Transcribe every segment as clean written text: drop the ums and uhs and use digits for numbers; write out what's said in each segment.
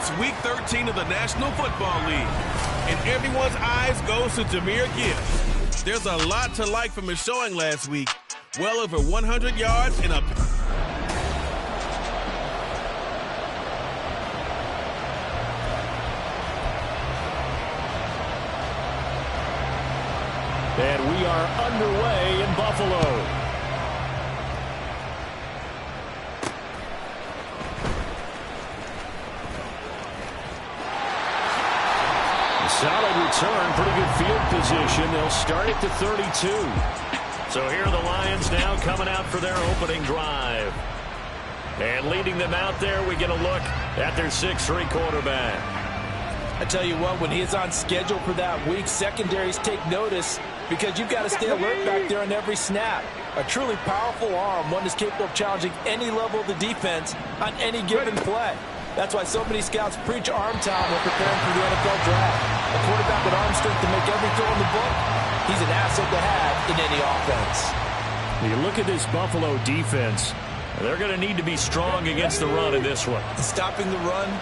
It's Week 13 of the National Football League, and everyone's eyes goes to Jahmyr Gibbs. There's a lot to like from his showing last week. Well over 100 yards and a... And we are underway in Buffalo. Solid return, pretty good field position. They'll start at the 32. So here are the Lions now coming out for their opening drive. And leading them out there, we get a look at their 6'3" quarterback. I tell you what, when he is on schedule for that week, secondaries take notice because you've got to stay alert back there on every snap. A truly powerful arm, one that's capable of challenging any level of the defense on any given play. That's why so many scouts preach arm talent when preparing for the NFL draft. A quarterback with arm strength to make every throw in the book, he's an asset to have in any offense. When you look at this Buffalo defense, they're going to need to be strong against the run in this one. Stopping the run,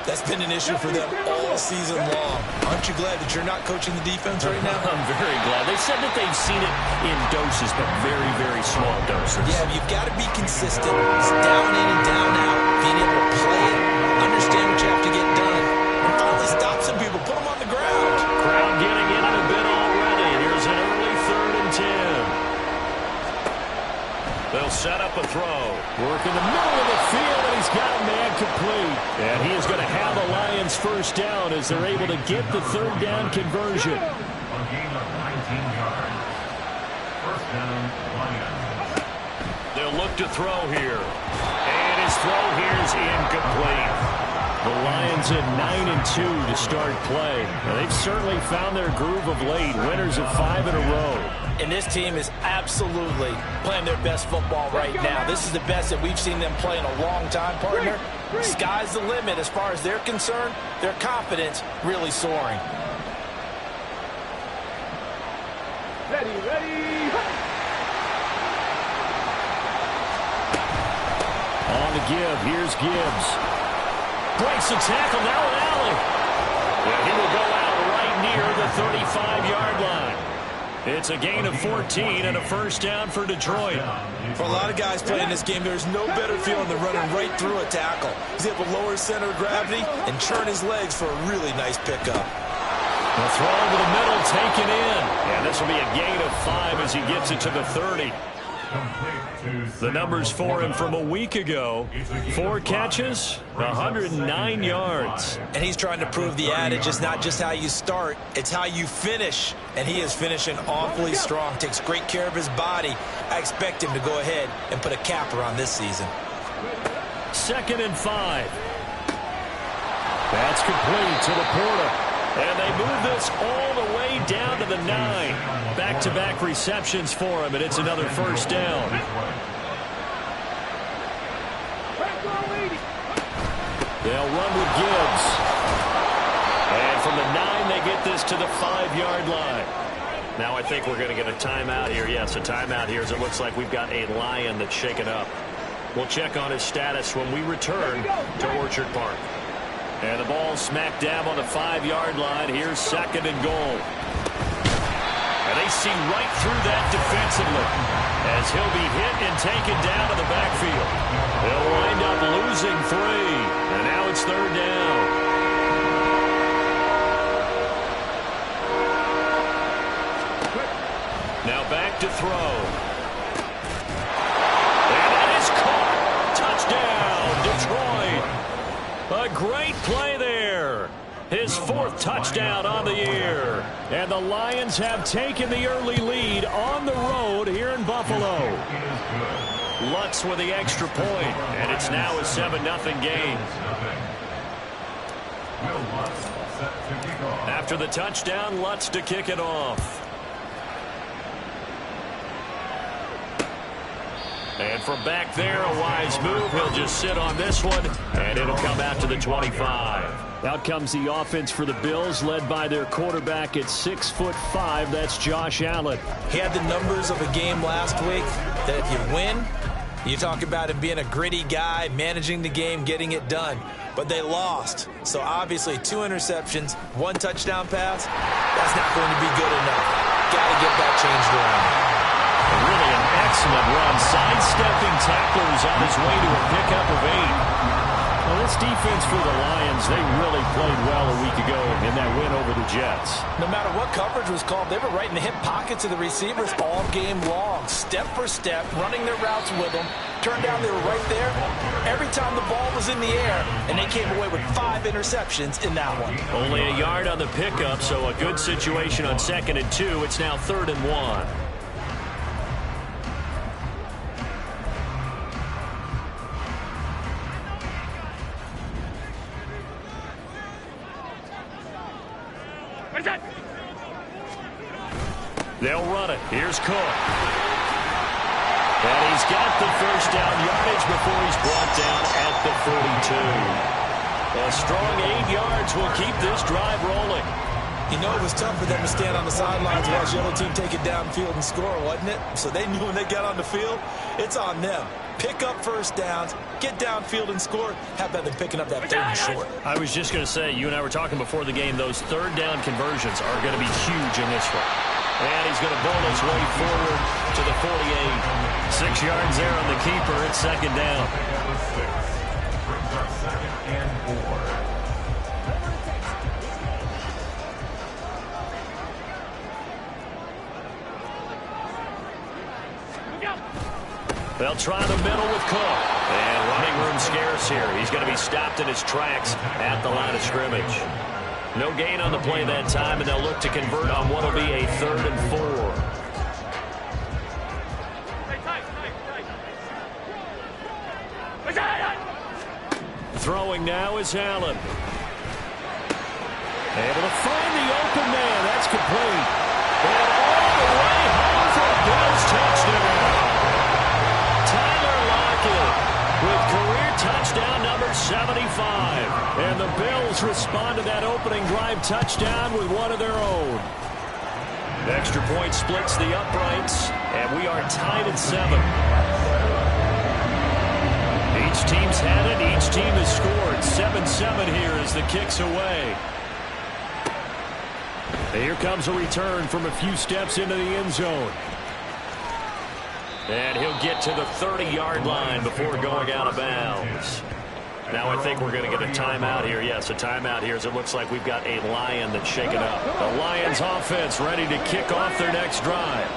that's been an issue for them all season long. Aren't you glad that you're not coaching the defense right now? I'm very glad. They said that they've seen it in doses, but very, very small doses. Yeah, you've got to be consistent. It's down in and down out. Being able to play it, understand what you have to get done, and finally stop some people, put them on the ground. Crowd getting in a bit already. Here's an early 3rd and 10. They'll set up a throw. Work in the middle of the field, and he's got a man complete. And he is going to have a Lions first down as they're able to get the 3rd down conversion. A gain of 19 yards. First down, Lions. They'll look to throw here. And his throw here is incomplete. The Lions at 9-2 to start play. Now, they've certainly found their groove of late. Winners of 5 in a row. And this team is absolutely playing their best football right now. This is the best that we've seen them play in a long time, partner. Sky's the limit as far as they're concerned. Their confidence really soaring. Ready. On the give, here's Gibbs. Breaks the tackle, now an alley. Yeah, he will go out right near the 35-yard line. It's a gain of 14 and a first down for Detroit. For a lot of guys playing this game, there's no better feeling than running right through a tackle. He's able to lower his center of gravity and turn his legs for a really nice pickup. The throw over the middle, taken in. And this will be a gain of 5 as he gets it to the 30. The numbers for him from a week ago: 4 catches, 109 yards. And he's trying to prove the adage is not just how you start, it's how you finish. And he is finishing awfully strong, takes great care of his body. I expect him to go ahead and put a capper on this season. 2nd and 5. That's complete to Laporta. And they move this all the way down to the 9. Back-to-back receptions for him, and it's another first down. They'll run with Gibbs. And from the 9, they get this to the 5-yard line. Now I think we're going to get a timeout here. Yes, a timeout here as it looks like we've got a Lion that's shaken up. We'll check on his status when we return to Orchard Park. And the ball smack dab on the 5-yard line. Here's 2nd and goal. And they see right through that defensively as he'll be hit and taken down to the backfield. They'll wind up losing 3. And now it's 3rd down. Now back to throw. And that is caught. Touchdown, Detroit. A great play there. His 4th touchdown on the year. And the Lions have taken the early lead on the road here in Buffalo. Lutz with the extra point, and it's now a 7-0 game. After the touchdown, Lutz to kick it off. And from back there, a wise move. He'll just sit on this one, and it'll come out to the 25. Out comes the offense for the Bills, led by their quarterback at 6'5". That's Josh Allen. He had the numbers of a game last week that if you win, You talk about him being a gritty guy, managing the game, getting it done. But they lost. So obviously 2 interceptions, 1 touchdown pass, that's not going to be good enough. Got to get that changed around. Really an excellent run, sidestepping tacklers on his way to a pickup of 8. Well, this defense for the Lions, they really played well a week ago in that win over the Jets. No matter what coverage was called, they were right in the hip pockets of the receivers all game long, step for step, running their routes with them. Turned down, they were right there every time the ball was in the air, and they came away with 5 interceptions in that one. Only a yard on the pickup, so a good situation on 2nd and 2. It's now 3rd and 1. They'll run it. Here's Cook. And he's got the first down yardage before he's brought down at the 42. A strong 8 yards will keep this drive rolling. You know, it was tough for them to stand on the sidelines while the other team take it downfield and score, wasn't it? So they knew when they got on the field, it's on them. Pick up first downs, get downfield and score. How about them picking up that 3rd and short? I was just going to say, you and I were talking before the game, those 3rd down conversions are going to be huge in this one. And he's going to bowl his way forward to the 48. 6 yards there on the keeper. It's 2nd down. Brings up 2nd and 4. They'll try the middle with Cook. And running room scarce here. He's going to be stopped in his tracks at the line of scrimmage. No gain on the play that time, and they'll look to convert on what will be a 3rd and 4. Throwing now is Allen. Able to find the open man. That's complete. And all the way home for a Bills touchdown. Tyler Lockett with career touchdown number 75. And the Bills respond to that opening drive touchdown with one of their own. Extra point splits the uprights, and we are tied at 7. Each team's had it. Each team has scored. 7-7 here as the kick's away. Here comes a return from a few steps into the end zone. And he'll get to the 30-yard line before going out of bounds. Now I think we're going to get a timeout here. Yes, a timeout here as it looks like we've got a Lion that's shaken up. The Lions offense ready to kick off their next drive.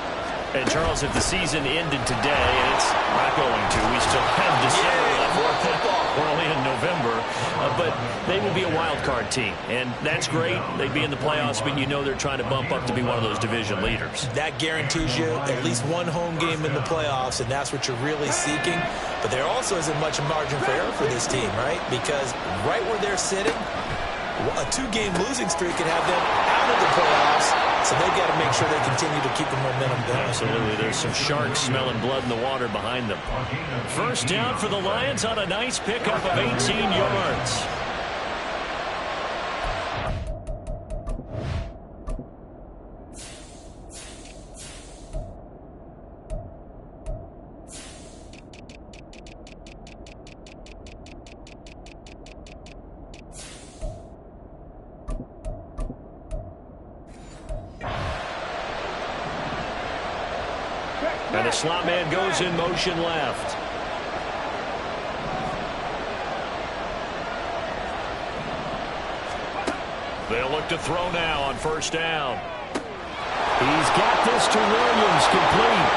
And, Charles, if the season ended today, and it's not going to, we still have December left. We're only in November. But they would be a wild card team. And that's great. They'd be in the playoffs, but you know they're trying to bump up to be one of those division leaders. That guarantees you at least one home game in the playoffs, and that's what you're really seeking. But there also isn't much margin for error for this team, right? Because right where they're sitting, a 2-game losing streak could have them out of the playoffs. So they've got to make sure they continue to keep the momentum going. Absolutely. There's some sharks smelling blood in the water behind them. First down for the Lions on a nice pickup of 18 yards. And the slot man goes in motion left. They'll look to throw now on first down. He's got this to Williams, complete.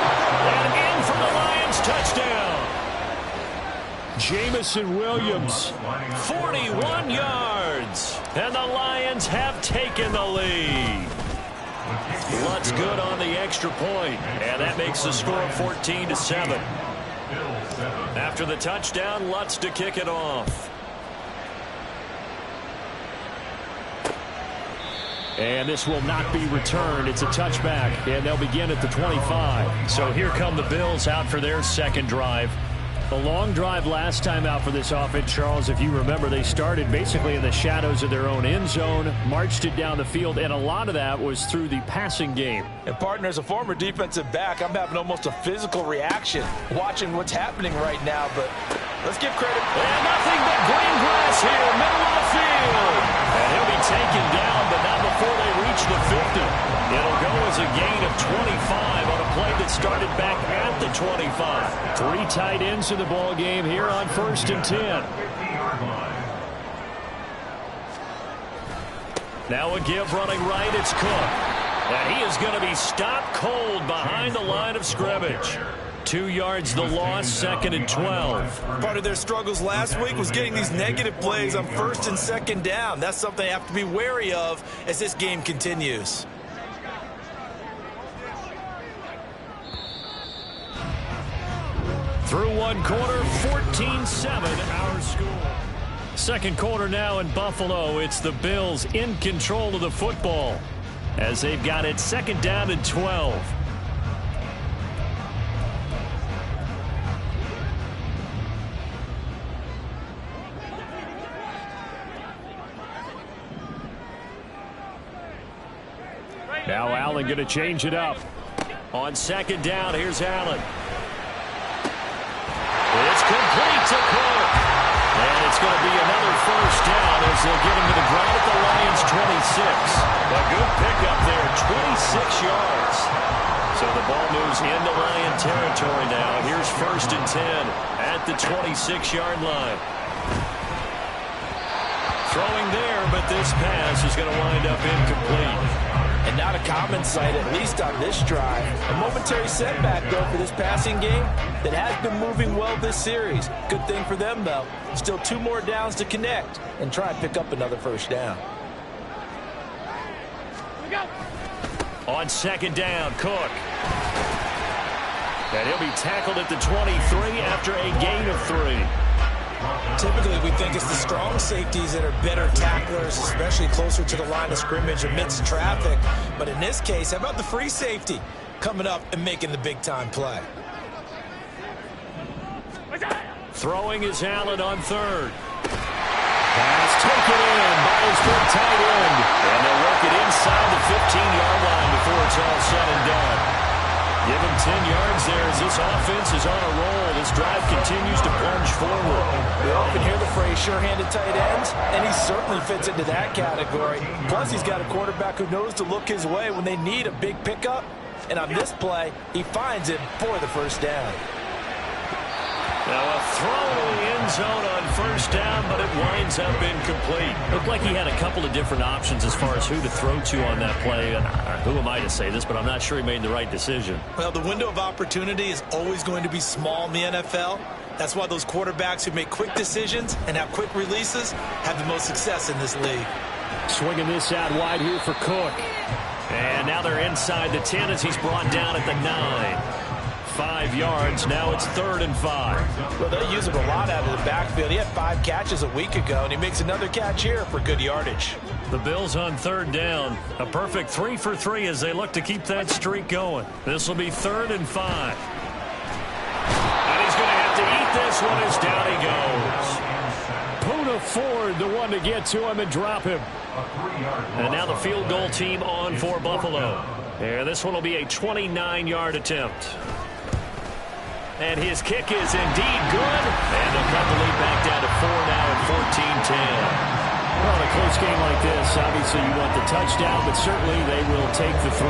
And in for the Lions, touchdown. Jamison Williams, 41 yards. And the Lions have taken the lead. Lutz good on the extra point, and that makes the score 14-7. After the touchdown, Lutz to kick it off. And this will not be returned. It's a touchback, and they'll begin at the 25. So here come the Bills out for their second drive. A long drive last time out for this offense, Charles. If you remember, they started basically in the shadows of their own end zone, marched it down the field, and a lot of that was through the passing game. And, partner, as a former defensive back, I'm having almost a physical reaction watching what's happening right now, but let's give credit. And nothing but green grass here, middle of the field. And he'll be taken down, but not before they reach the 50. It'll go as a gain of 25 on a play that started back at the 25. 3 tight ends in the ball game here on 1st and 10. Now a give running right, it's Cook. And he is going to be stopped cold behind the line of scrimmage. 2 yards the loss, 2nd and 12. Part of their struggles last week was getting these negative plays on 1st and 2nd down. That's something they have to be wary of as this game continues. Through 1 quarter, 14-7 our score. 2nd quarter now in Buffalo. It's the Bills in control of the football as they've got it 2nd down and 12. Now Allen going to change it up. On 2nd down, here's Allen. It's complete to Cook. And it's going to be another 1st down as they'll get him to the ground at the Lions' 26. A good pickup there, 26 yards. So the ball moves into Lion territory now. Here's 1st and 10 at the 26-yard line. Throwing there, but this pass is going to wind up incomplete. And not a common sight, at least on this drive. A momentary setback, though, for this passing game that has been moving well this series. Good thing for them, though. Still 2 more downs to connect and try and pick up another 1st down. On 2nd down, Cook. And he'll be tackled at the 23 after a gain of 3. Typically, we think it's the strong safeties that are better tacklers, especially closer to the line of scrimmage amidst traffic. But in this case, how about the free safety coming up and making the big-time play? Throwing is Allen on 3rd. Pass taken in by his big tight end. And they'll work it inside the 15-yard line before it's all said and done. Give him 10 yards there as this offense is on a roll. This drive continues to plunge forward. We often hear the phrase sure-handed tight ends, and he certainly fits into that category. Plus, he's got a quarterback who knows to look his way when they need a big pickup. And on this play, he finds it for the 1st down. Now a throw to the end zone on 1st down, but it winds up incomplete. Looked like he had a couple of different options as far as who to throw to on that play. And who am I to say this, but I'm not sure he made the right decision. Well, the window of opportunity is always going to be small in the NFL. That's why those quarterbacks who make quick decisions and have quick releases have the most success in this league. Swinging this out wide here for Cook. And now they're inside the 10 as he's brought down at the 9. 5 yards. Now it's 3rd and 5. Well, they use him a lot out of the backfield. He had 5 catches a week ago, and he makes another catch here for good yardage. The Bills on 3rd down. A perfect 3 for 3 as they look to keep that streak going. This will be 3rd and 5. And he's going to have to eat this one as down he goes. Puna Ford, the one to get to him and drop him. And now the field goal team on for Buffalo. And this one will be a 29-yard attempt. And his kick is indeed good. And they'll cut the lead back down to 4 now at 14-10. Well, in a close game like this, obviously you want the touchdown, but certainly they will take the 3.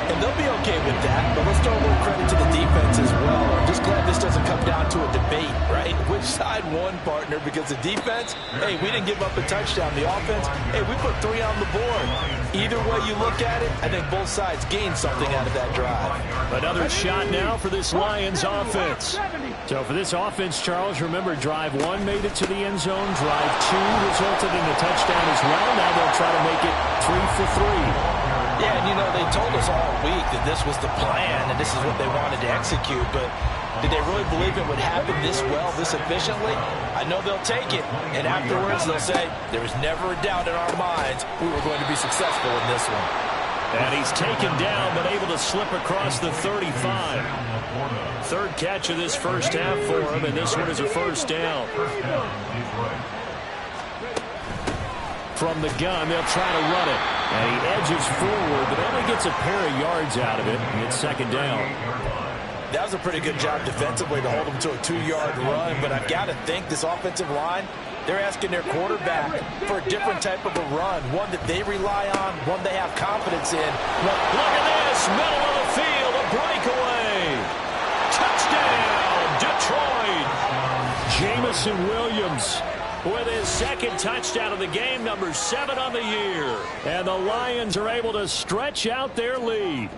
And they'll be okay with that, but let's throw a little credit to the defense as well. I'm just glad this doesn't come down to a debate, right? Which side won, partner? Because the defense, hey, we didn't give up a touchdown. The offense, hey, we put 3 on the board. Either way you look at it, I think both sides gained something out of that drive. Another shot now for this Lions offense. So for this offense, Charles, remember drive 1 made it to the end zone. Drive 2 resulted in a touchdown as well. Now they'll try to make it 3 for 3. Yeah, and you know, they told us all week that this was the plan and this is what they wanted to execute, but did they really believe it would happen this well, this efficiently? I know they'll take it, and afterwards they'll say, there was never a doubt in our minds we were going to be successful in this one. And he's taken down, but able to slip across the 35. Third catch of this first half for him, and this one is a first down. From the gun, they'll try to run it. And he edges forward, but only gets a pair of yards out of it, and it's second down. That was a pretty good job defensively to hold him to a 2-yard run, but I've got to think this offensive line, they're asking their quarterback for a different type of a run, one that they rely on, one they have confidence in. Look at this, middle of the field, a breakaway. Touchdown, Detroit. Jamison Williams with his second touchdown of the game, number 7 on the year. And the Lions are able to stretch out their lead.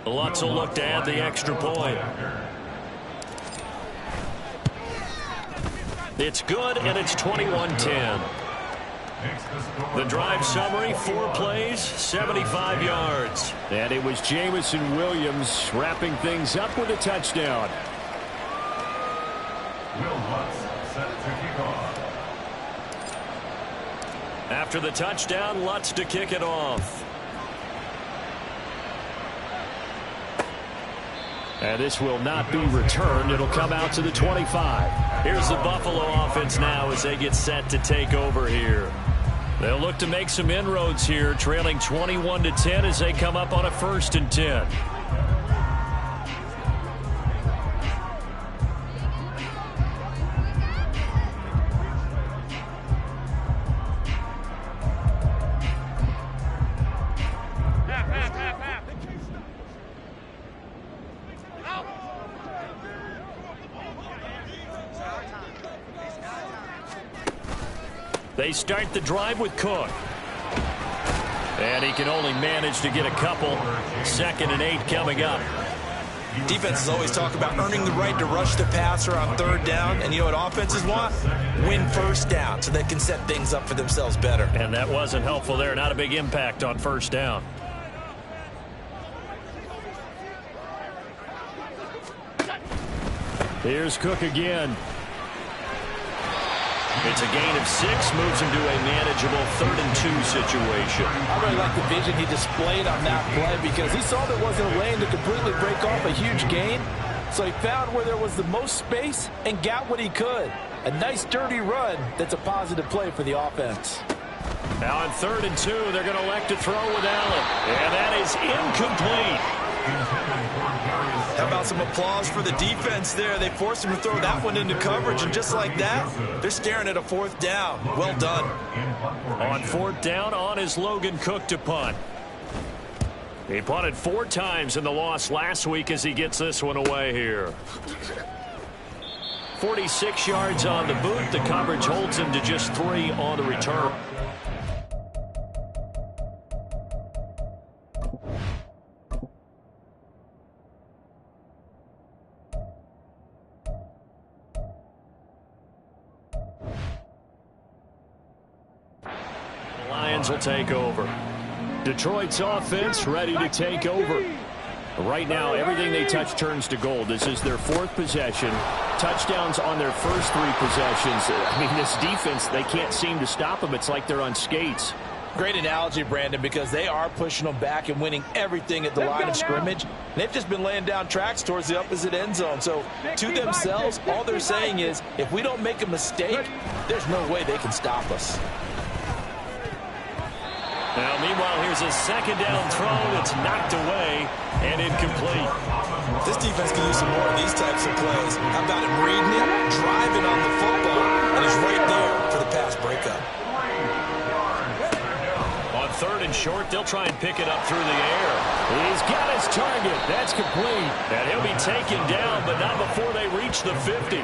Lutz will look to add the extra point. It's good, and it's 21-10. The drive summary, 4 plays, 75 yards. And it was Jamison Williams wrapping things up with a touchdown. Will Lutz set to kick off. After the touchdown, Lutz to kick it off. And this will not be returned. It'll come out to the 25. Here's the Buffalo offense now as they get set to take over here. They'll look to make some inroads here, trailing 21-10 as they come up on a 1st and 10. They start the drive with Cook. And he can only manage to get a couple. 2nd and 8 coming up. Defenses always talk about earning the right to rush the passer on 3rd down. And you know what offenses want? Win 1st down so they can set things up for themselves better. And that wasn't helpful there. Not a big impact on 1st down. Here's Cook again. It's a gain of 6, moves him to a manageable 3rd and 2 situation. I really like the vision he displayed on that play because he saw there wasn't a lane to completely break off a huge gain. So he found where there was the most space and got what he could. A nice dirty run that's a positive play for the offense. Now on 3rd and 2, they're going to elect to throw with Allen. And that is incomplete. How about some applause for the defense there? They forced him to throw that one into coverage, and just like that, they're staring at a 4th down. Well done. On 4th down, on is Logan Cook to punt. He punted 4 times in the loss last week as he gets this one away here. 46 yards on the boot. The coverage holds him to just 3 on the return. Will take over. Detroit's offense ready to take over. Right now, everything they touch turns to gold. This is their 4th possession. Touchdowns on their first 3 possessions. I mean, this defense, they can't seem to stop them. It's like they're on skates. Great analogy, Brandon, because they are pushing them back and winning everything at the line of scrimmage. They've just been laying down tracks towards the opposite end zone. So to themselves, all they're saying is, if we don't make a mistake, there's no way they can stop us. Now, meanwhile, here's a 2nd down throw that's knocked away and incomplete. This defense can use some more of these types of plays. How about him reading it, driving on the football, and he's right there for the pass breakup. On 3rd and short, they'll try and pick it up through the air. He's got his target. That's complete. And he'll be taken down, but not before they reach the 50.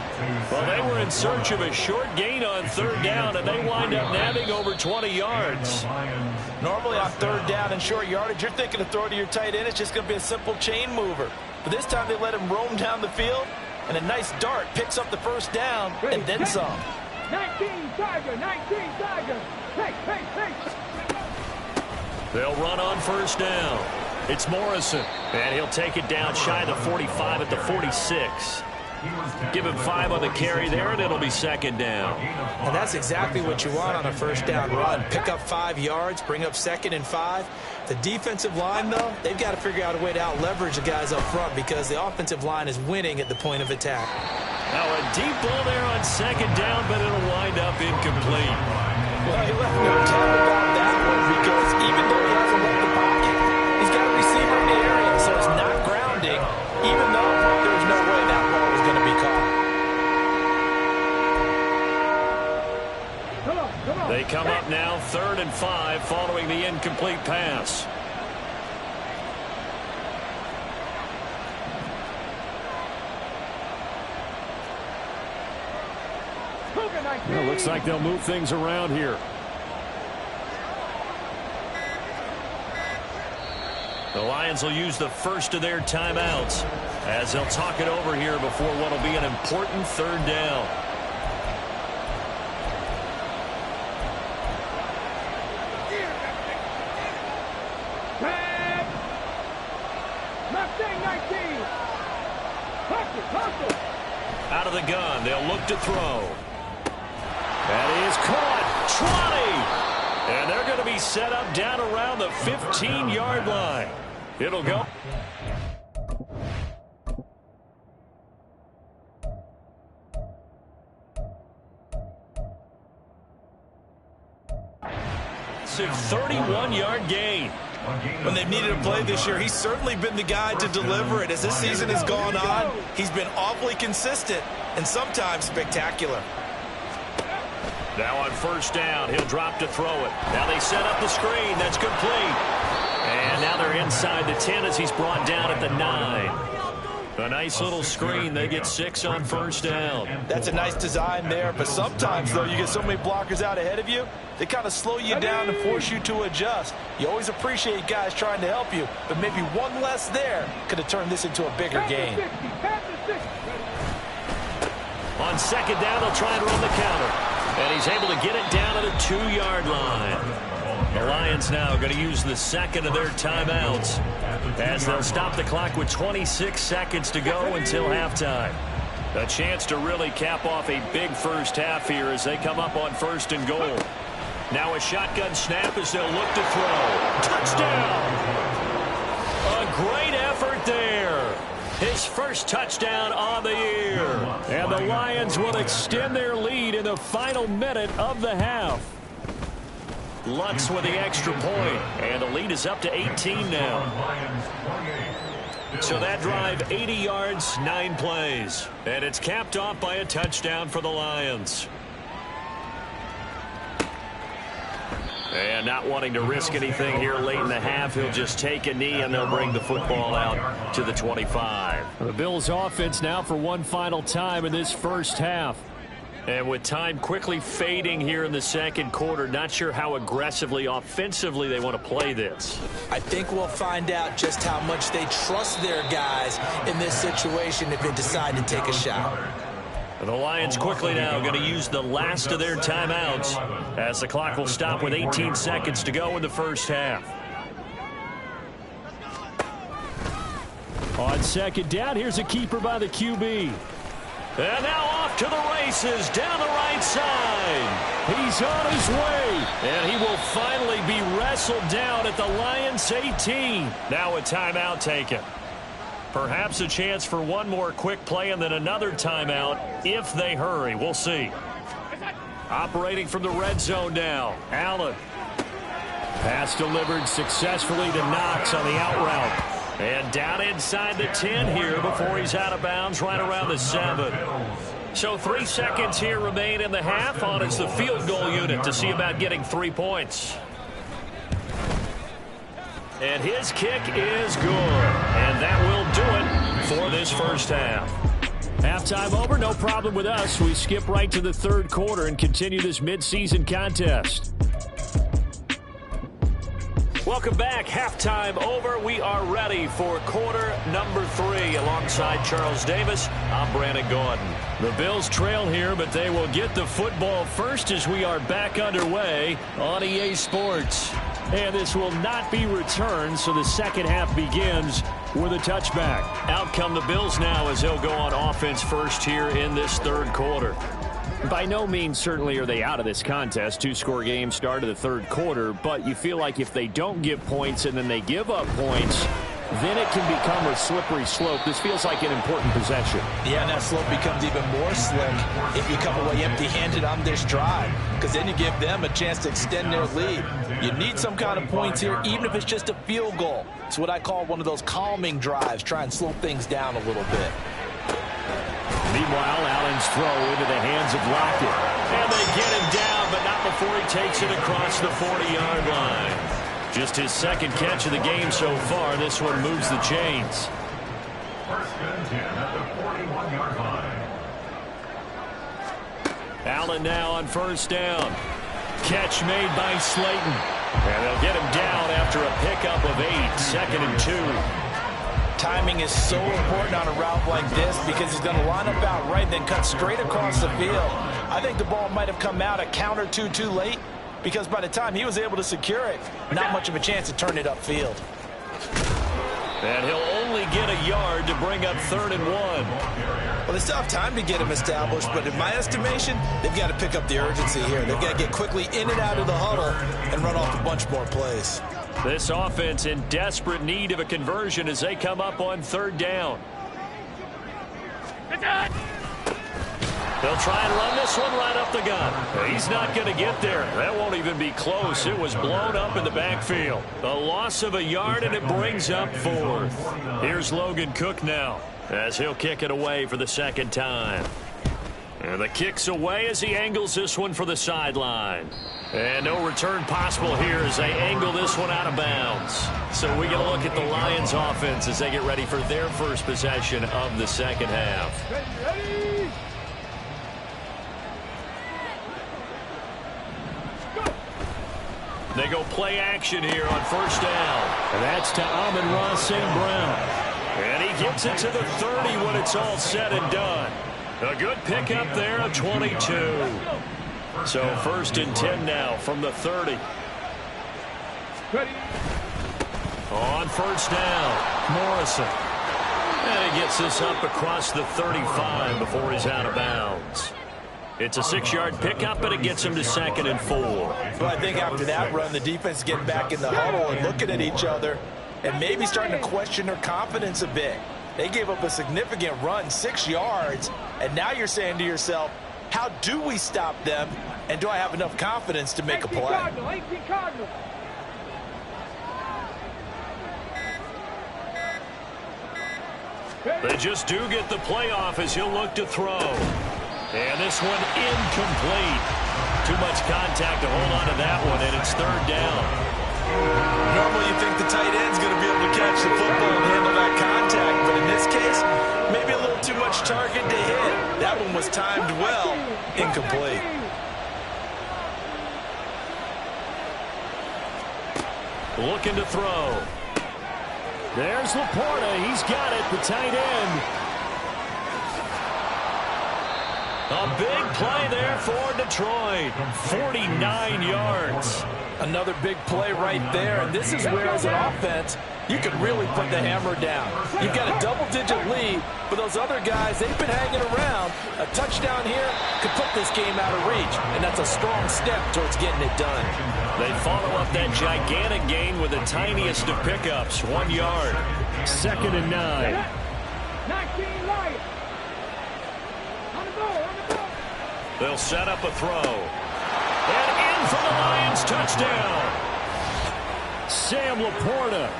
Well, they were in search of a short gain on 3rd down, and they wind up nabbing over 20 yards. Normally on 3rd down and short yardage, you're thinking to throw to your tight end. It's just going to be a simple chain mover. But this time they let him roam down the field, and a nice dart picks up the 1st down and then some. 19 Tiger, 19 Tiger. Hey. They'll run on 1st down. It's Morrison, and he'll take it down shy of the 45 at the 46. Give him 5 on the carry there, and it'll be second down. And that's exactly what you want on a first down run. Pick up 5 yards, bring up 2nd and 5. The defensive line, though, they've got to figure out a way to out-leverage the guys up front because the offensive line is winning at the point of attack. Now a deep ball there on second down, but it'll wind up incomplete. Well, he left no doubt about that one because even though he hasn't left the pocket, he's got a receiver in the area, so it's not grounding, even though there's no way that ball was going to be caught. They come up now 3rd and 5 following the incomplete pass. Well, looks like they'll move things around here. The Lions will use the first of their timeouts as they'll talk it over here before what will be an important 3rd down. Out of the gun, they'll look to throw. That is caught. 20. And they're going to be set up down around the 15-yard line. It'll go. It's a 31-yard gain. When they've needed a play this year, he's certainly been the guy to deliver it. As this season has gone on, he's been awfully consistent and sometimes spectacular. Now on first down, he'll drop to throw it. Now they set up the screen. That's complete. And now they're inside the 10 as he's brought down at the 9. A nice little screen. They get 6 on first down. That's a nice design there, but sometimes, though, you get so many blockers out ahead of you, they kind of slow you down and force you to adjust. You always appreciate guys trying to help you, but maybe one less there could have turned this into a bigger game. On second down, they'll try and run the counter. And he's able to get it down to the 2-yard line. The Lions now going to use the second of their timeouts as they'll stop the clock with 26 seconds to go until halftime. A chance to really cap off a big first half here as they come up on 1st and goal. Now a shotgun snap as they'll look to throw. Touchdown! A great effort there. His first touchdown on the year. And the Lions will extend their lead in the final minute of the half. Lutz with the extra point, and the lead is up to 18 now. So that drive, 80 yards, 9 plays. And it's capped off by a touchdown for the Lions. And not wanting to risk anything here late in the half, he'll just take a knee, and they'll bring the football out to the 25. The Bills' offense now for one final time in this first half. And with time quickly fading here in the second quarter, not sure how aggressively, offensively they want to play this. I think we'll find out just how much they trust their guys in this situation if they decide to take a shot. The Lions quickly now going to use the last of their timeouts as the clock will stop with 18 seconds to go in the first half. On second down, here's a keeper by the QB. And now off to the races down the right side. He's on his way. And he will finally be wrestled down at the Lions 18. Now a timeout taken. Perhaps a chance for one more quick play and then another timeout if they hurry. We'll see. Operating from the red zone now. Allen. Pass delivered successfully to Knox on the out route. And down inside the 10 here before he's out of bounds right around the 7. So 3 seconds here remain in the half on it's the field goal unit to see about getting 3 points. And his kick is good. And that will do it for this first half. Halftime over, no problem with us. We skip right to the third quarter and continue this midseason contest. Welcome back. Halftime over. We are ready for quarter number 3. Alongside Charles Davis, I'm Brandon Gordon. The Bills trail here, but they will get the football first as we are back underway on EA Sports. And this will not be returned, so the second half begins with a touchback. Out come the Bills now as they'll go on offense first here in this third quarter. By no means certainly are they out of this contest. Two-score game start of the third quarter, but you feel like if they don't give points and then they give up points, then it can become a slippery slope. This feels like an important possession. Yeah, and that slope becomes even more slick if you come away empty-handed on this drive, because then you give them a chance to extend their lead. You need some kind of points here, even if it's just a field goal. It's what I call one of those calming drives. Try and slow things down a little bit. Meanwhile, Allen's throw into the hands of Lockett. And they get him down, but not before he takes it across the 40-yard line. Just his second catch of the game so far. This one moves the chains. First and 10 at the 41-yard line. Allen now on first down. Catch made by Slayton. And they'll get him down after a pickup of 8. 2nd and 2. Timing is so important on a route like this because he's going to line up out right, then cut straight across the field. I think the ball might have come out a count or two too late, because by the time he was able to secure it, not much of a chance to turn it upfield. And he'll only get a yard to bring up 3rd and 1. Well, they still have time to get him established, but in my estimation, they've got to pick up the urgency here. They've got to get quickly in and out of the huddle and run off a bunch more plays. This offense in desperate need of a conversion as they come up on 3rd down. They'll try and run this one right up the gut. He's not going to get there. That won't even be close. It was blown up in the backfield. A loss of a yard, and it brings up 4th. Here's Logan Cook now as he'll kick it away for the second time. And the kick's away as he angles this one for the sideline. And no return possible here as they angle this one out of bounds. So we get a look at the Lions offense as they get ready for their first possession of the second half. Ready? They go play action here on first down. And that's to Amon-Ra St. Brown. And he gets it to the 30 when it's all said and done. A good pickup there of 22. So 1st and 10 now from the 30. Ready? On first down, Morrison. And he gets this up across the 35 before he's out of bounds. It's a 6-yard pickup, but it gets him to 2nd and 4. Well, I think after that run, the defense is getting back in the huddle and looking at each other and maybe starting to question their confidence a bit. They gave up a significant run, 6 yards, and now you're saying to yourself, how do we stop them, and do I have enough confidence to make a play? Cardinal. They just do get the playoff as he'll look to throw. And this one incomplete. Too much contact to hold on to that one, and it's 3rd down. Normally you think the tight end's going to be able to catch the football and handle that contact, but in this case, maybe a little too much target to hit. That one was timed well, incomplete. Looking to throw. There's Laporta. He's got it, the tight end. A big play there for Detroit. 49 yards. Another big play right there, and this is where, as an offense, you can really put the hammer down. You've got a double-digit lead, but those other guys, they've been hanging around. A touchdown here could put this game out of reach, and that's a strong step towards getting it done. They follow up that gigantic gain with the tiniest of pickups, 1 yard. 2nd and 9. 19 Lions. On the ball. They'll set up a throw. And in for the Lions, touchdown. Sam Laporta.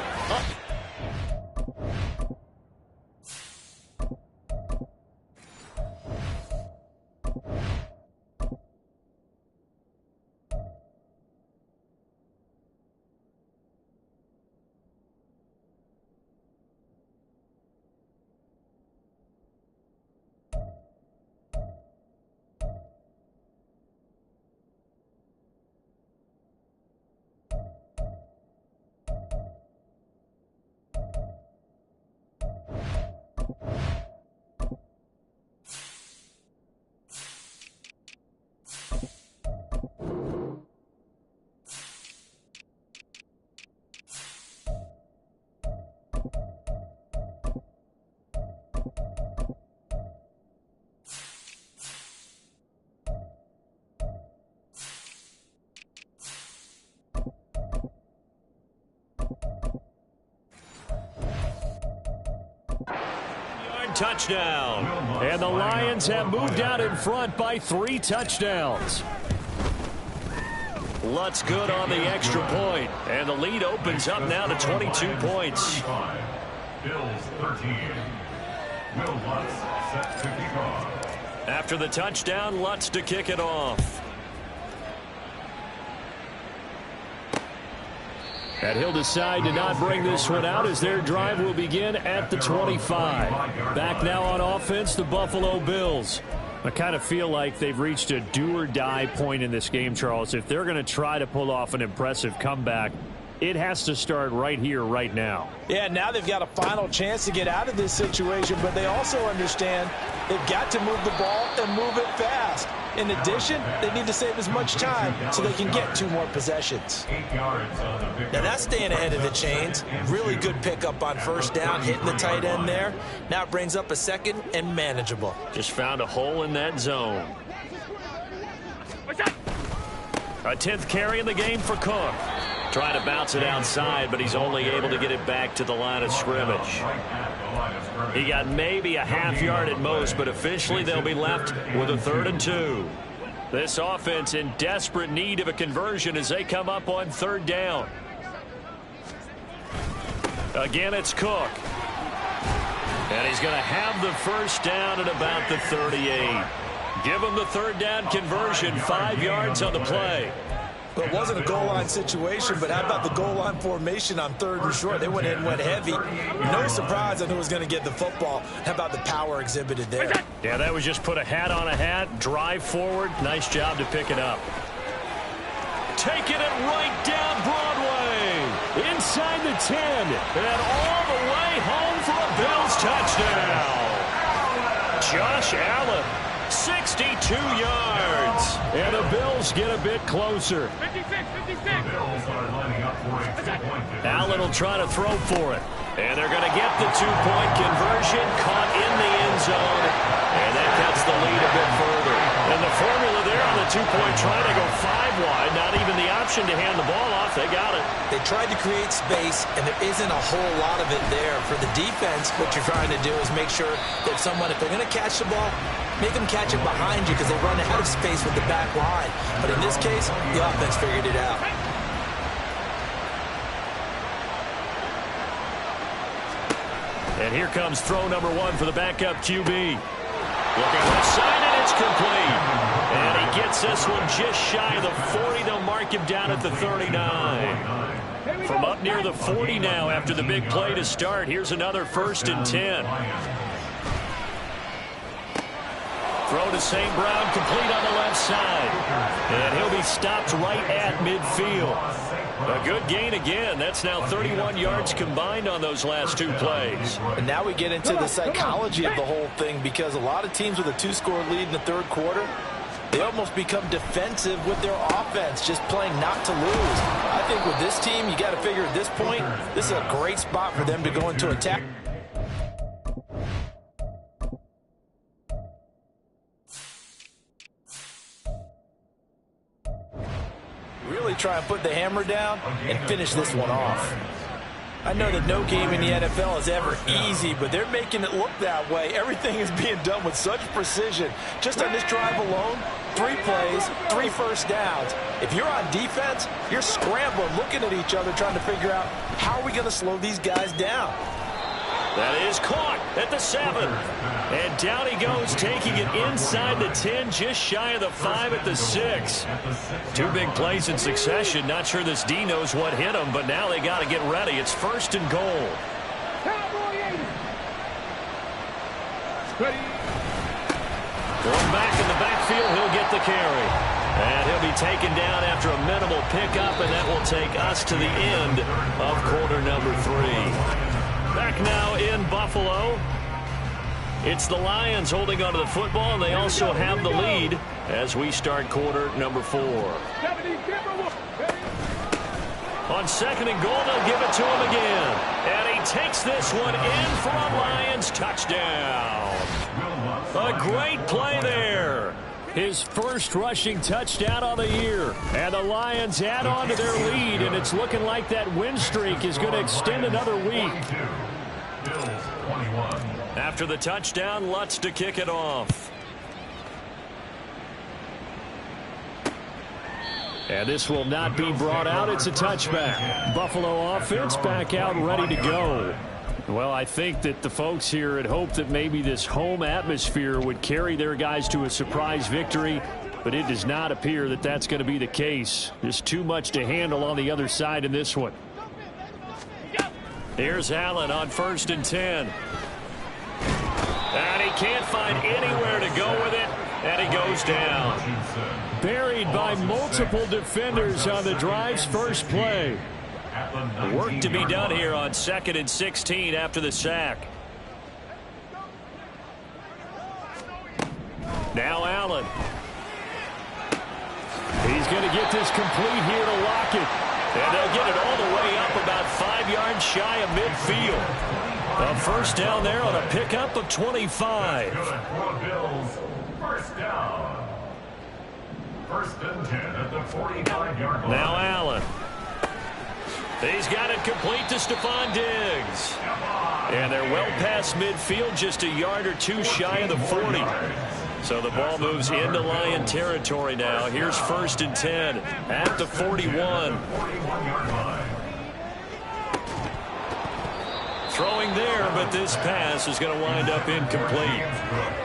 touchdown. And the Lions have moved out in front by 3 touchdowns. Lutz good on the extra point, and the lead opens up now to 22 points. Bills 13. Will Lutz set to kick off. After the touchdown, Lutz to kick it off. And he'll decide to not bring this one out as their drive will begin at the 25. Back now on offense, the Buffalo Bills. I kind of feel like they've reached a do-or-die point in this game, Charles. If they're going to try to pull off an impressive comeback, it has to start right here, right now. Yeah, now they've got a final chance to get out of this situation, but they also understand they've got to move the ball and move it fast. In addition, they need to save as much time so they can get 2 more possessions. 8 yards on the victory. Now that's staying ahead of the chains. Really good pickup on first down, hitting the tight end there. Now it brings up a second and manageable. Just found a hole in that zone. A 10th carry in the game for Cook. Trying to bounce it outside, but he's only able to get it back to the line of scrimmage. He got maybe a half yard at most, but officially they'll be left with a 3rd and 2. This offense in desperate need of a conversion as they come up on 3rd down. Again, it's Cook. And he's going to have the first down at about the 38. Give him the 3rd down conversion, 5 yards on the play. Well, it wasn't a goal line situation, but how about the goal line formation on 3rd and short? They went in and went heavy. No surprise on who was going to get the football. How about the power exhibited there? Yeah, that was just put a hat on a hat, drive forward. Nice job to pick it up. Taking it right down Broadway. Inside the 10. And all the way home for a Bills touchdown. Josh Allen. 62 yards. And the Bills get a bit closer. 56. Bills are lining up for a 2-point. Allen will try to throw for it. And they're going to get the 2-point conversion, caught in the end zone. And that cuts the lead a bit further. And the formula there on the 2-point, trying to go 5 wide. Not even the option to hand the ball off. They got it. They tried to create space, and there isn't a whole lot of it there. For the defense, what you're trying to do is make sure that someone, if they're going to catch the ball, make them catch it behind you because they run out of space with the back line. But in this case, the offense figured it out. And here comes throw number 1 for the backup QB. Looking left side, and it's complete. And he gets this one just shy of the 40. They'll mark him down at the 39. From up near the 40 now after the big play to start. Here's another 1st and 10. Throw to St. Brown, complete on the left side. And he'll be stopped right at midfield. A good gain again. That's now 31 yards combined on those last 2 plays. And now we get into the psychology of the whole thing, because a lot of teams with a 2-score lead in the 3rd quarter, they almost become defensive with their offense, just playing not to lose. I think with this team, you got to figure at this point, this is a great spot for them to go into attack. Really try and put the hammer down and finish this one off. I know that no game in the NFL is ever easy, but they're making it look that way. Everything is being done with such precision. Just on this drive alone, 3 plays, 3 first downs. If you're on defense, you're scrambling, looking at each other, trying to figure out how are we going to slow these guys down. That is caught at the 7. And down he goes, taking it inside the 10, just shy of the 5 at the 6. 2 big plays in succession. Not sure this D knows what hit him, but now they got to get ready. It's 1st and goal. Going back in the backfield, he'll get the carry. And he'll be taken down after a minimal pickup, and that will take us to the end of quarter number 3. Back now in Buffalo. It's the Lions holding onto the football, and they also have the lead as we start quarter number 4. On 2nd and goal, they'll give it to him again. And he takes this one in for a Lions touchdown. A great play there. His first rushing touchdown on the year. And the Lions add on to their lead, and it's looking like that win streak is going to extend another week. After the touchdown, Lutz to kick it off. And this will not be brought out. It's a touchback. Buffalo offense back out ready to go. Well, I think that the folks here had hoped that maybe this home atmosphere would carry their guys to a surprise victory, but it does not appear that that's going to be the case. There's too much to handle on the other side in this one. Here's Allen on 1st and 10. And he can't find anywhere to go with it, and he goes down. Buried by multiple defenders on the drive's first play. Work to be done here on 2nd and 16 after the sack. Now Allen. He's going to get this complete here to Lockett. And they'll get it all the way up about 5 yards shy of midfield. A first down there on a pickup of 25. First down. 1st and 10 at the 45-yard line. Now Allen. He's got it complete to Stephon Diggs. And they're well past midfield, just a yard or two shy of the 40. So the ball moves into Lion territory now. Here's 1st and 10 at the 41. Throwing there, but this pass is going to wind up incomplete.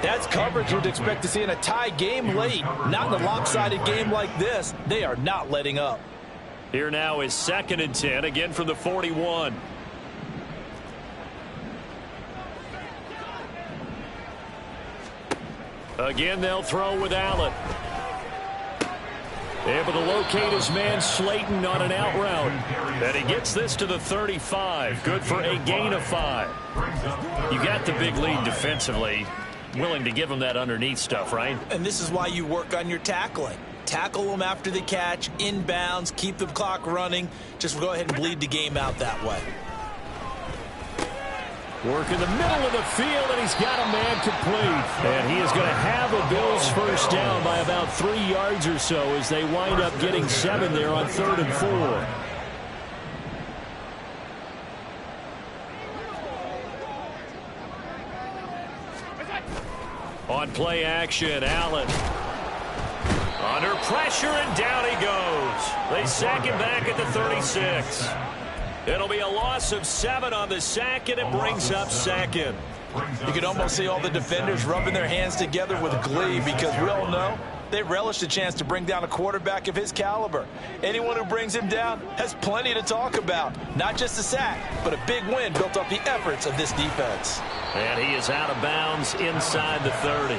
That's coverage you'd expect to see in a tie game late. Not in a lopsided game like this. They are not letting up. Here now is 2nd and 10, again from the 41. Again, they'll throw with Allen. Able to locate his man Slayton on an out route. And he gets this to the 35. Good for a gain of 5. You got the big lead defensively. Willing to give him that underneath stuff, right? And this is why you work on your tackling. Tackle them after the catch, inbounds, keep the clock running. Just go ahead and bleed the game out that way. Work in the middle of the field, and he's got a man complete. And he is going to have a Bills first down by about 3 yards or so as they wind up getting 7 there on 3rd and 4. On play action, Allen. Under pressure, and down he goes. They sack him back at the 36. It'll be a loss of 7 on the sack, and it brings up 2nd. You can almost see all the defenders rubbing their hands together with glee because we all know they relish the chance to bring down a quarterback of his caliber. Anyone who brings him down has plenty to talk about. Not just a sack, but a big win built off the efforts of this defense. And he is out of bounds inside the 30.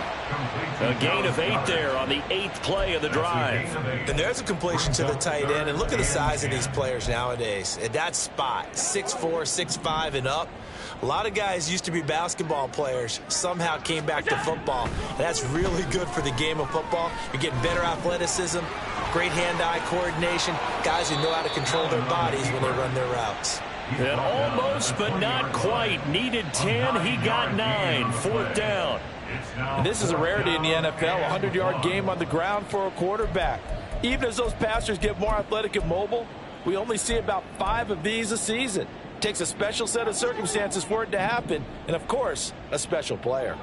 A gain of 8 there on the 8th play of the drive. And there's a completion to the tight end. And look at the size of these players nowadays. At that spot, 6'4", 6'5", and up. A lot of guys used to be basketball players, somehow came back to football. And that's really good for the game of football. You're getting better athleticism, great hand-eye coordination, guys who know how to control their bodies when they run their routes. And almost, but not quite. Needed 10, he got 9. 4th down. And this is a rarity in the NFL, a 100-yard game on the ground for a quarterback. Even as those passers get more athletic and mobile, we only see about 5 of these a season. It takes a special set of circumstances for it to happen, and of course, a special player.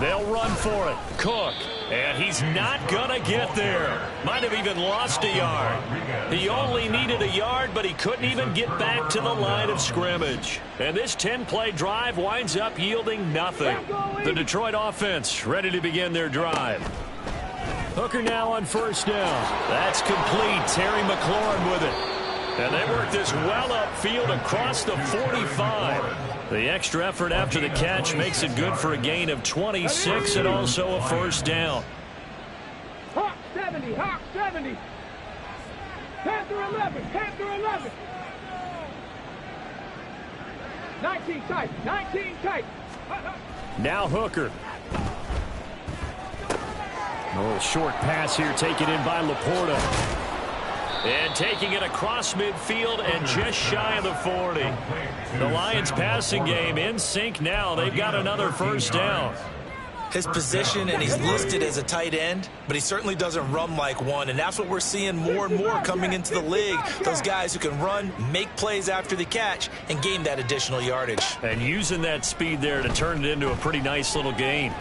They'll run for it. Cook. And he's not going to get there. Might have even lost a yard. He only needed a yard, but he couldn't even get back to the line of scrimmage. And this 10-play drive winds up yielding nothing. The Detroit offense ready to begin their drive. Hooker now on 1st down. That's complete. Terry McLaurin with it. And they work this well upfield across the 45. The extra effort after the catch makes it good for a gain of 26 and also a first down. Hawk 70, Hawk 70. Panther 11, Panther 11. 19 tight, 19 tight. Now Hooker. A little short pass here taken in by Laporta. And taking it across midfield and just shy of the 40. The Lions passing game in sync now. They've got another first down. his position, and he's listed as a tight end, but he certainly doesn't run like one, and that's what we're seeing more and more coming into the league. Those guys who can run, make plays after the catch, and gain that additional yardage. And using that speed there to turn it into a pretty nice little gain.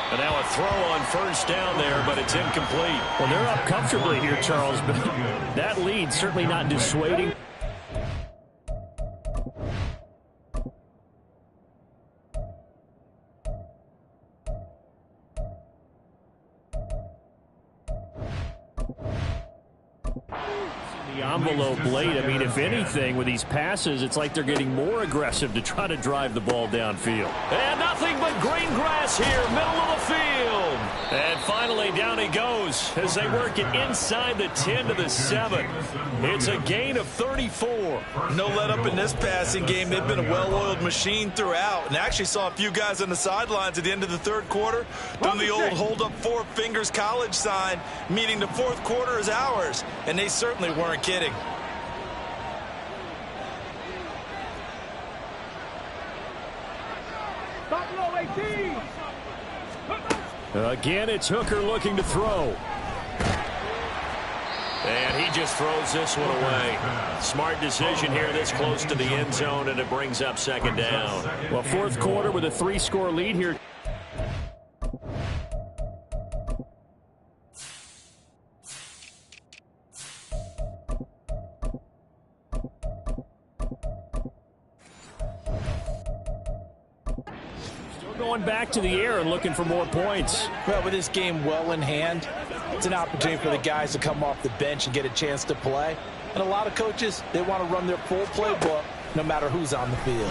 And now a throw on first down there, but it's incomplete. Well, they're up comfortably here, Charles, but that lead certainly not dissuading. The envelope late. I mean, if anything, with these passes, it's like they're getting more aggressive to try to drive the ball downfield. And nothing but green grass here, middle of the field. And finally, down he goes as they work it inside the 10 to the 7. It's a gain of 34. No let up in this passing game. They've been a well-oiled machine throughout. And I actually saw a few guys on the sidelines at the end of the third quarter doing the old hold up four fingers college sign, meaning the fourth quarter is ours. And they certainly weren't kidding. Buffalo 18. Again, it's Hooker looking to throw. And he just throws this one away. Smart decision here this close to the end zone, and it brings up second down. Well, fourth quarter with a 3-score lead here. Going back to the air and looking for more points. Well, with this game well in hand, it's an opportunity for the guys to come off the bench and get a chance to play. And a lot of coaches, they want to run their full playbook no matter who's on the field.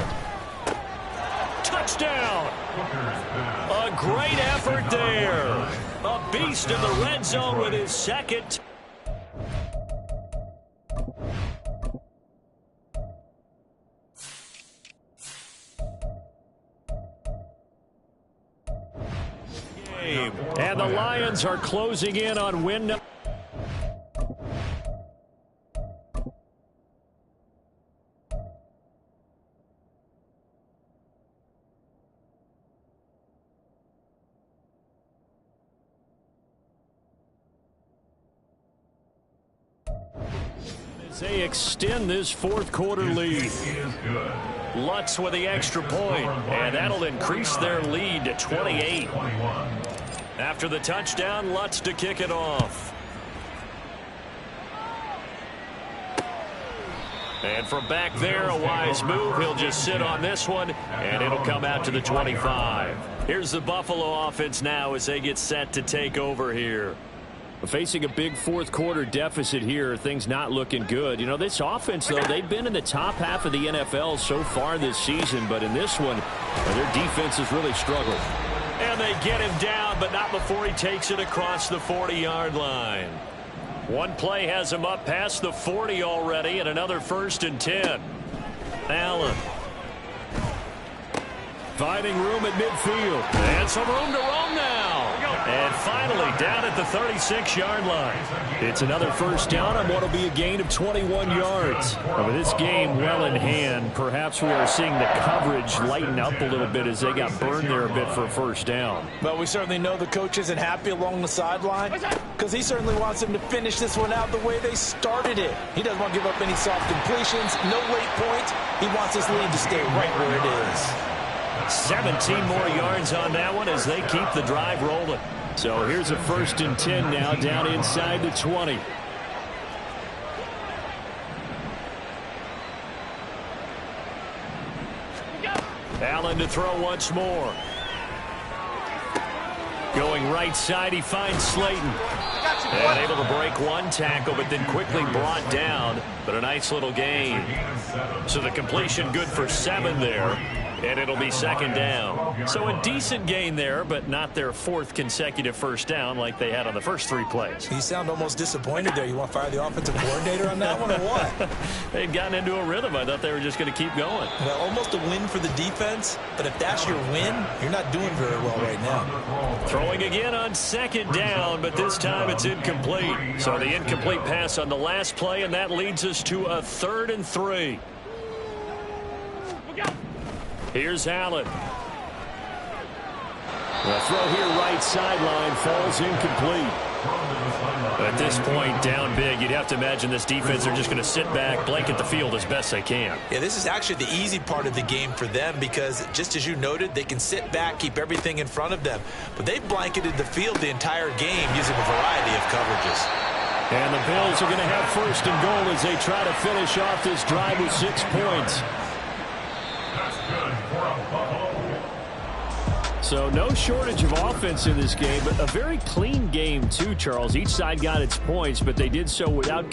Touchdown! A great effort there. A beast in the red zone with his second. And the Lions are closing in on win. As they extend this fourth quarter lead. Lutz with the extra point, and that'll increase their lead to 28. After the touchdown, Lutz to kick it off. And from back there, a wise move. He'll just sit on this one, and it'll come out to the 25. Here's the Buffalo offense now as they get set to take over here. Facing a big fourth quarter deficit here, things not looking good. You know, this offense, though, they've been in the top half of the NFL so far this season, but in this one, their defense has really struggled. And they get him down, but not before he takes it across the 40-yard line. One play has him up past the 40 already, and another 1st and 10. Allen. Finding room at midfield. And some room to roam now. And finally down at the 36-yard line. It's another first down on what will be a gain of 21 yards. With this game well in hand, perhaps we are seeing the coverage lighten up a little bit as they got burned there a bit for a first down. But we certainly know the coach isn't happy along the sideline because he certainly wants them to finish this one out the way they started it. He doesn't want to give up any soft completions, no late points. He wants his lead to stay right where it is. 17 more yards on that one as they keep the drive rolling. So here's a 1st and 10 now down inside the 20. Allen to throw once more. Going right side, he finds Slayton. And able to break one tackle, but then quickly brought down. But a nice little gain. So the completion good for 7 there. And it'll be 2nd down. So a decent gain there, but not their 4th consecutive first down like they had on the first 3 plays. You sound almost disappointed there. You want to fire the offensive coordinator on that one or what? They'd gotten into a rhythm. I thought they were just going to keep going. Well, almost a win for the defense, but if that's your win, you're not doing very well right now. Throwing again on 2nd down, but this time it's incomplete. So the incomplete pass on the last play, and that leads us to a 3rd and 3. Here's Allen. The throw here right sideline falls incomplete. At this point, down big, you'd have to imagine this defense are just going to sit back, blanket the field as best they can. Yeah, this is actually the easy part of the game for them because, just as you noted, they can sit back, keep everything in front of them. But they've blanketed the field the entire game using a variety of coverages. And the Bills are going to have first and goal as they try to finish off this drive with 6 points. That's good for a Buffalo. So no shortage of offense in this game, but a very clean game too, Charles. Each side got its points, but they did so without